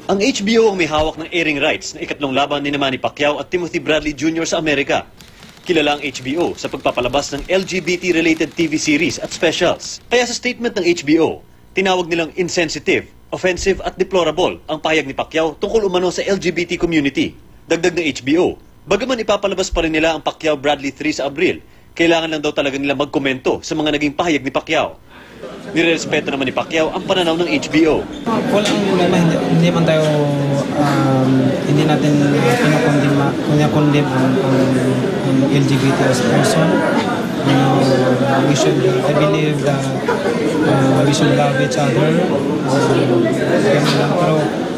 Ang HBO ang may hawak ng airing rights na ikatlong laban ni Manny Pacquiao at Timothy Bradley Jr. sa Amerika. Kilala ang HBO sa pagpapalabas ng LGBT-related TV series at specials. Kaya sa statement ng HBO, tinawag nilang insensitive, offensive at deplorable ang pahayag ni Pacquiao tungkol umano sa LGBT community. Dagdag ng HBO, bagaman ipapalabas pa rin nila ang Pacquiao-Bradley 3 sa Abril, kailangan lang daw talaga nila magkomento sa mga naging pahayag ni Pacquiao. Nirerespeto naman ni Pacquiao ang pananaw ng HBO. Walang problema, hindi man tayo, hindi natin pinakondem ang LGBT as person. You know, I believe that we should love each other.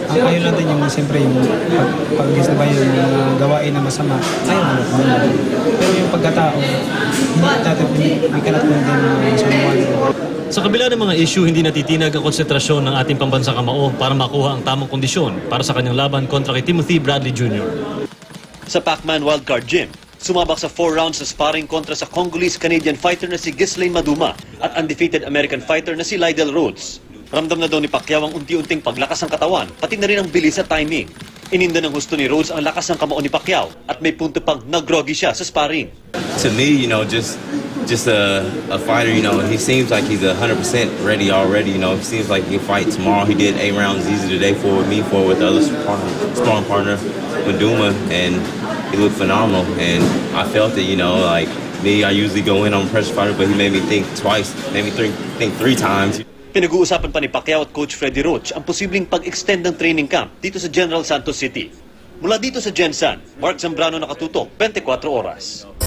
Pero ayaw natin yung siyempre yung pag-isabay yung gawain na masama. Ayaw natin. Pero yung pagkatao, we cannot condemn someone. Sa kabila ng mga issue, hindi natitinag ang konsentrasyon ng ating pambansang kamao para makuha ang tamang kondisyon para sa kanyang laban kontra kay Timothy Bradley Jr. Sa Pacman Wildcard Gym, sumabak sa 4 rounds na sparring kontra sa Congolese-Canadian fighter na si Ghislaine Maduma at undefeated American fighter na si Lydell Rhodes. Ramdam na daw ni Pacquiao ang unti-unting paglakas ng katawan, pati na rin ang bilis at timing. Ininda ng husto ni Rhodes ang lakas ng kamao ni Pacquiao at may punto pang nag-groggy siya sa sparring. To me, you know, just a fighter, you know, he seems like he's 100% ready already, you know. It seems like he can fight tomorrow. He did 8 rounds easy today with the other sparring partner, Maduma, and he looked phenomenal. And I felt it, you know, like me, I usually go in on a pressure fighter, but he made me think twice, made me think three times. Pinag-uusapan pa ni Pacquiao at Coach Freddie Roach ang posibleng pag-extend ng training camp dito sa General Santos City. Mula dito sa Gensan, Mark Zambrano nakatutok, 24 oras.